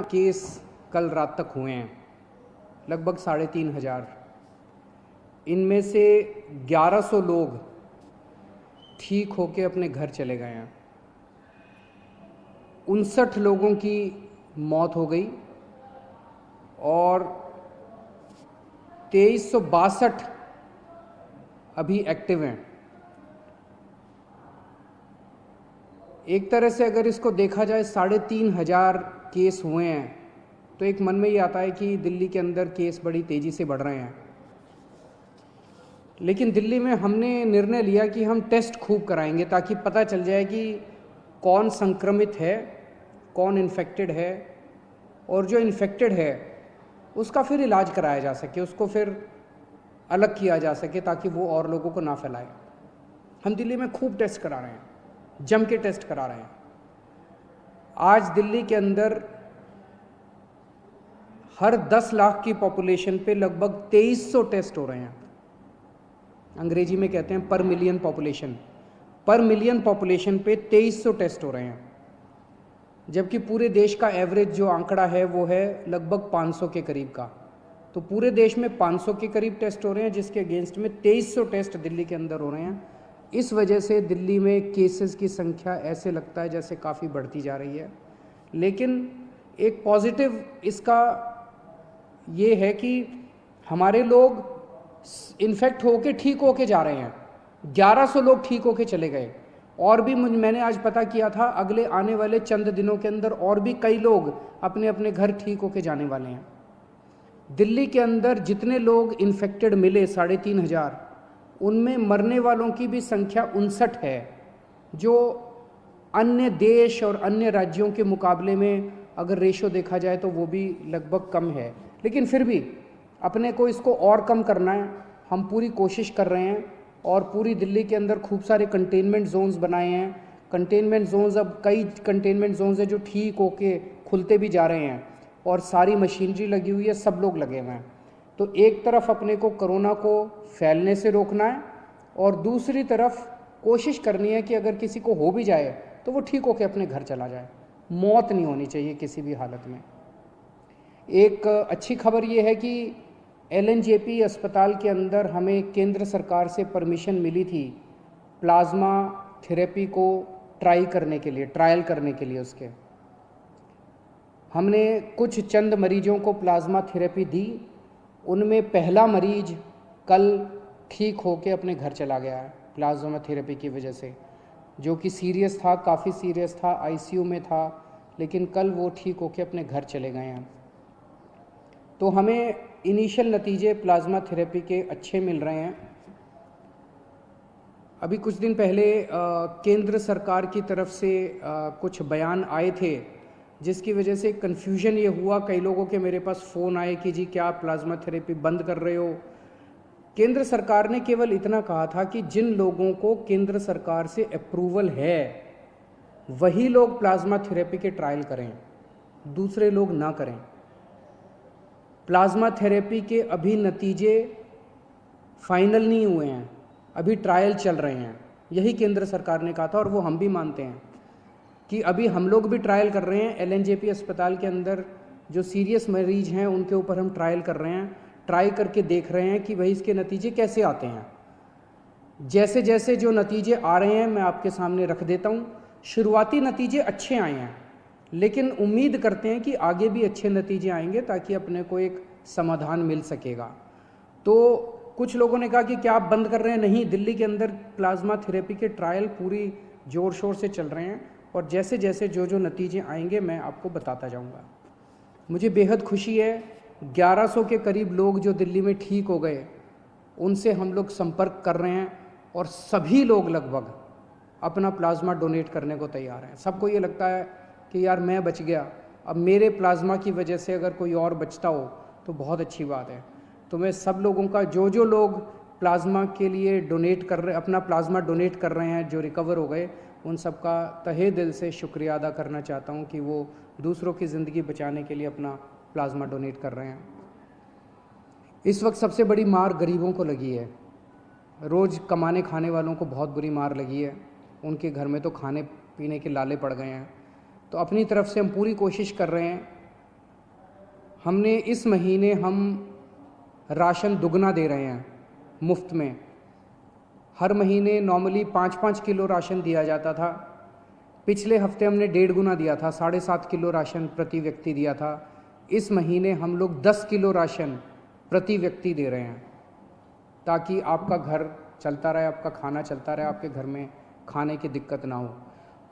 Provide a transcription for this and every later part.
Case कल रात तक हुए हैं, लगभग 3,500। इनमें से 1100 लोग ठीक होके अपने घर चले गए हैं। 59 लोगों की मौत हो गई और 2362 अभी एक्टिव हैं। एक तरह से अगर इसको देखा जाए 3,500 केस हुए हैं तो एक मन में ये आता है कि दिल्ली के अंदर केस बड़ी तेज़ी से बढ़ रहे हैं। लेकिन दिल्ली में हमने निर्णय लिया कि हम टेस्ट खूब कराएंगे ताकि पता चल जाए कि कौन संक्रमित है, कौन इन्फेक्टेड है, और जो इन्फेक्टेड है उसका फिर इलाज कराया जा सके, उसको फिर अलग किया जा सके ताकि वो और लोगों को ना फैलाए। हम दिल्ली में खूब टेस्ट करा रहे हैं, जम के टेस्ट करा रहे हैं। आज दिल्ली के अंदर हर 10 लाख की पॉपुलेशन पे लगभग 2300 टेस्ट हो रहे हैं। अंग्रेजी में कहते हैं पर मिलियन पॉपुलेशन। पर मिलियन पॉपुलेशन पे 2300 टेस्ट हो रहे हैं, जबकि पूरे देश का एवरेज जो आंकड़ा है वो है लगभग 500 के करीब का। तो पूरे देश में 500 के करीब टेस्ट हो रहे हैं, जिसके अगेंस्ट में 2300 टेस्ट दिल्ली के अंदर हो रहे हैं। इस वजह से दिल्ली में केसेस की संख्या ऐसे लगता है जैसे काफ़ी बढ़ती जा रही है। लेकिन एक पॉजिटिव इसका ये है कि हमारे लोग इन्फेक्ट होके ठीक होके जा रहे हैं। 1100 लोग ठीक होके चले गए, और भी मैंने आज पता किया था अगले आने वाले चंद दिनों के अंदर और भी कई लोग अपने अपने घर ठीक होके जाने वाले हैं। दिल्ली के अंदर जितने लोग इन्फेक्टेड मिले 3,500, उनमें मरने वालों की भी संख्या 59 है, जो अन्य देश और अन्य राज्यों के मुकाबले में अगर रेशो देखा जाए तो वो भी लगभग कम है। लेकिन फिर भी अपने को इसको और कम करना है, हम पूरी कोशिश कर रहे हैं। और पूरी दिल्ली के अंदर खूब सारे कंटेनमेंट जोन्स बनाए हैं। कंटेनमेंट जोन्स, अब कई कंटेनमेंट जोन्स हैं जो ठीक होके खुलते भी जा रहे हैं, और सारी मशीनरी लगी हुई है, सब लोग लगे हुए हैं। तो एक तरफ अपने को कोरोना को फैलने से रोकना है, और दूसरी तरफ कोशिश करनी है कि अगर किसी को हो भी जाए तो वो ठीक होके अपने घर चला जाए। मौत नहीं होनी चाहिए किसी भी हालत में। एक अच्छी खबर ये है कि LNJP अस्पताल के अंदर हमें केंद्र सरकार से परमिशन मिली थी प्लाज्मा थेरेपी को ट्रायल करने के लिए। उसके हमने कुछ चंद मरीजों को प्लाज्मा थेरेपी दी। उनमें पहला मरीज कल ठीक होके अपने घर चला गया है प्लाज्मा थेरेपी की वजह से, जो कि सीरियस था, काफ़ी सीरियस था, ICU में था, लेकिन कल वो ठीक होके अपने घर चले गए हैं। तो हमें इनिशियल नतीजे प्लाज्मा थेरेपी के अच्छे मिल रहे हैं। अभी कुछ दिन पहले केंद्र सरकार की तरफ से कुछ बयान आए थे, जिसकी वजह से कन्फ्यूजन ये हुआ, कई लोगों के मेरे पास फ़ोन आए कि जी क्या आप प्लाज्मा थेरेपी बंद कर रहे हो। केंद्र सरकार ने केवल इतना कहा था कि जिन लोगों को केंद्र सरकार से अप्रूवल है वही लोग प्लाज्मा थेरेपी के ट्रायल करें, दूसरे लोग ना करें। प्लाज्मा थेरेपी के अभी नतीजे फाइनल नहीं हुए हैं, अभी ट्रायल चल रहे हैं, यही केंद्र सरकार ने कहा था, और वो हम भी मानते हैं कि अभी हम लोग भी ट्रायल कर रहे हैं। LNJP अस्पताल के अंदर जो सीरियस मरीज हैं उनके ऊपर हम ट्रायल कर रहे हैं, ट्राई करके देख रहे हैं कि भाई इसके नतीजे कैसे आते हैं। जैसे जैसे जो नतीजे आ रहे हैं मैं आपके सामने रख देता हूँ। शुरुआती नतीजे अच्छे आए हैं, लेकिन उम्मीद करते हैं कि आगे भी अच्छे नतीजे आएंगे ताकि अपने को एक समाधान मिल सकेगा। तो कुछ लोगों ने कहा कि क्या आप बंद कर रहे हैं? नहीं, दिल्ली के अंदर प्लाज्मा थेरेपी के ट्रायल पूरी ज़ोर शोर से चल रहे हैं, और जैसे जैसे जो नतीजे आएंगे मैं आपको बताता जाऊंगा। मुझे बेहद खुशी है, 1100 के करीब लोग जो दिल्ली में ठीक हो गए उनसे हम लोग संपर्क कर रहे हैं, और सभी लोग लगभग अपना प्लाज्मा डोनेट करने को तैयार हैं। सबको ये लगता है कि यार मैं बच गया, अब मेरे प्लाज्मा की वजह से अगर कोई और बचता हो तो बहुत अच्छी बात है। तो मैं सब लोगों का, जो लोग प्लाज्मा के लिए डोनेट कर रहे, अपना प्लाज्मा डोनेट कर रहे हैं, जो रिकवर हो गए, उन सब का तहे दिल से शुक्रिया अदा करना चाहता हूं कि वो दूसरों की ज़िंदगी बचाने के लिए अपना प्लाज्मा डोनेट कर रहे हैं। इस वक्त सबसे बड़ी मार गरीबों को लगी है। रोज़ कमाने खाने वालों को बहुत बुरी मार लगी है, उनके घर में तो खाने पीने के लाले पड़ गए हैं। तो अपनी तरफ से हम पूरी कोशिश कर रहे हैं हमने इस महीने हम राशन दुगना दे रहे हैं मुफ्त में। हर महीने नॉर्मली 5-5 किलो राशन दिया जाता था। पिछले हफ्ते हमने 1.5 गुना दिया था, 7.5 किलो राशन प्रति व्यक्ति दिया था। इस महीने हम लोग 10 किलो राशन प्रति व्यक्ति दे रहे हैं, ताकि आपका घर चलता रहे, आपका खाना चलता रहे, आपके घर में खाने की दिक्कत ना हो।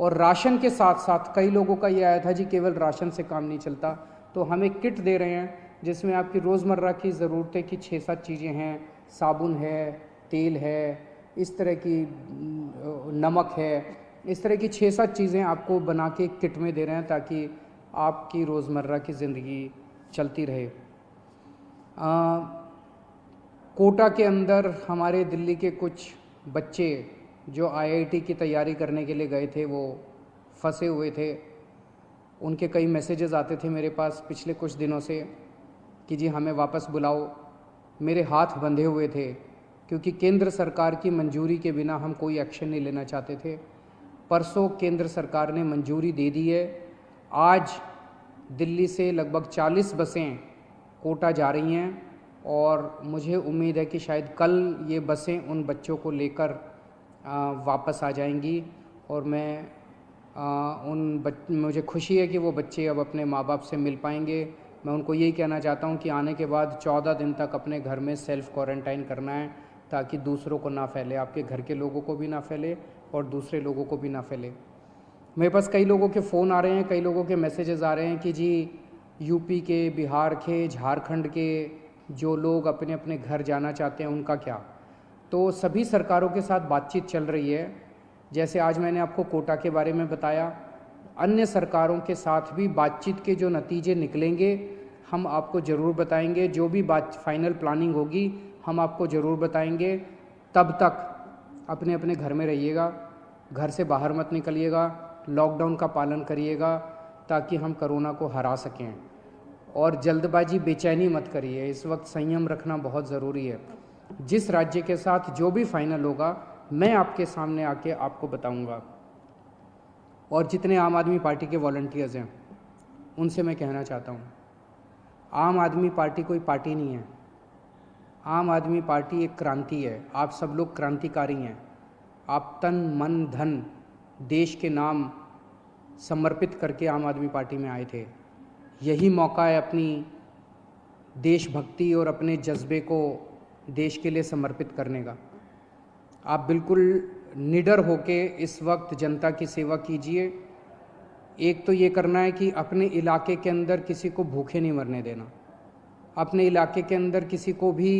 और राशन के साथ साथ कई लोगों का ये आया था जी केवल राशन से काम नहीं चलता, तो हम एक किट दे रहे हैं जिसमें आपकी रोज़मर्रा की ज़रूरतें की 6-7 चीज़ें हैं। साबुन है, तेल है, इस तरह की नमक है, इस तरह की 6-7 चीज़ें आपको बना के किट में दे रहे हैं ताकि आपकी रोज़मर्रा की ज़िंदगी चलती रहे। कोटा के अंदर हमारे दिल्ली के कुछ बच्चे जो IIT की तैयारी करने के लिए गए थे, वो फंसे हुए थे। उनके कई मैसेजेस आते थे मेरे पास पिछले कुछ दिनों से कि जी हमें वापस बुलाओ। मेरे हाथ बंधे हुए थे क्योंकि केंद्र सरकार की मंजूरी के बिना हम कोई एक्शन नहीं लेना चाहते थे। परसों केंद्र सरकार ने मंजूरी दे दी है। आज दिल्ली से लगभग 40 बसें कोटा जा रही हैं और मुझे उम्मीद है कि शायद कल ये बसें उन बच्चों को लेकर वापस आ जाएंगी। और मुझे खुशी है कि वो बच्चे अब अपने माँ बाप से मिल पाएंगे। मैं उनको यही कहना चाहता हूँ कि आने के बाद 14 दिन तक अपने घर में सेल्फ़ क्वारंटाइन करना है ताकि दूसरों को ना फैले, आपके घर के लोगों को भी ना फैले और दूसरे लोगों को भी ना फैले। मेरे पास कई लोगों के फ़ोन आ रहे हैं, कई लोगों के मैसेजेस आ रहे हैं कि जी यूपी के, बिहार के, झारखंड के जो लोग अपने अपने घर जाना चाहते हैं उनका क्या। तो सभी सरकारों के साथ बातचीत चल रही है। जैसे आज मैंने आपको कोटा के बारे में बताया, अन्य सरकारों के साथ भी बातचीत के जो नतीजे निकलेंगे हम आपको ज़रूर बताएंगे। जो भी फाइनल प्लानिंग होगी हम आपको ज़रूर बताएंगे। तब तक अपने अपने घर में रहिएगा, घर से बाहर मत निकलिएगा, लॉकडाउन का पालन करिएगा ताकि हम कोरोना को हरा सकें। और जल्दबाजी, बेचैनी मत करिए। इस वक्त संयम रखना बहुत ज़रूरी है। जिस राज्य के साथ जो भी फाइनल होगा मैं आपके सामने आके आपको बताऊंगा। और जितने आम आदमी पार्टी के वॉलंटियर्स हैं उनसे मैं कहना चाहता हूँ, आम आदमी पार्टी कोई पार्टी नहीं है। आम आदमी पार्टी एक क्रांति है। आप सब लोग क्रांतिकारी हैं। आप तन मन धन देश के नाम समर्पित करके आम आदमी पार्टी में आए थे। यही मौका है अपनी देशभक्ति और अपने जज्बे को देश के लिए समर्पित करने का। आप बिल्कुल निडर होके इस वक्त जनता की सेवा कीजिए। एक तो ये करना है कि अपने इलाके के अंदर किसी को भूखे नहीं मरने देना। अपने इलाके के अंदर किसी को भी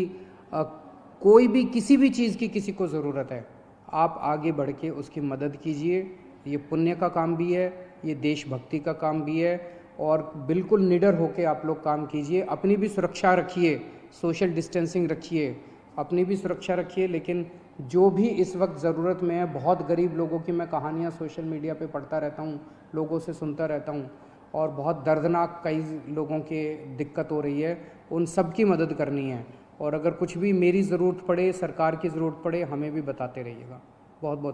कोई भी किसी भी चीज़ की किसी को ज़रूरत है, आप आगे बढ़ के उसकी मदद कीजिए। ये पुण्य का काम भी है, ये देशभक्ति का काम भी है। और बिल्कुल निडर होके आप लोग काम कीजिए। अपनी भी सुरक्षा रखिए, सोशल डिस्टेंसिंग रखिए, अपनी भी सुरक्षा रखिए। लेकिन जो भी इस वक्त ज़रूरत में है, बहुत गरीब लोगों की मैं कहानियाँ सोशल मीडिया पे पढ़ता रहता हूँ, लोगों से सुनता रहता हूँ और बहुत दर्दनाक कई लोगों के दिक्कत हो रही है। उन सब की मदद करनी है। और अगर कुछ भी मेरी ज़रूरत पड़े, सरकार की ज़रूरत पड़े, हमें भी बताते रहिएगा। बहुत बहुत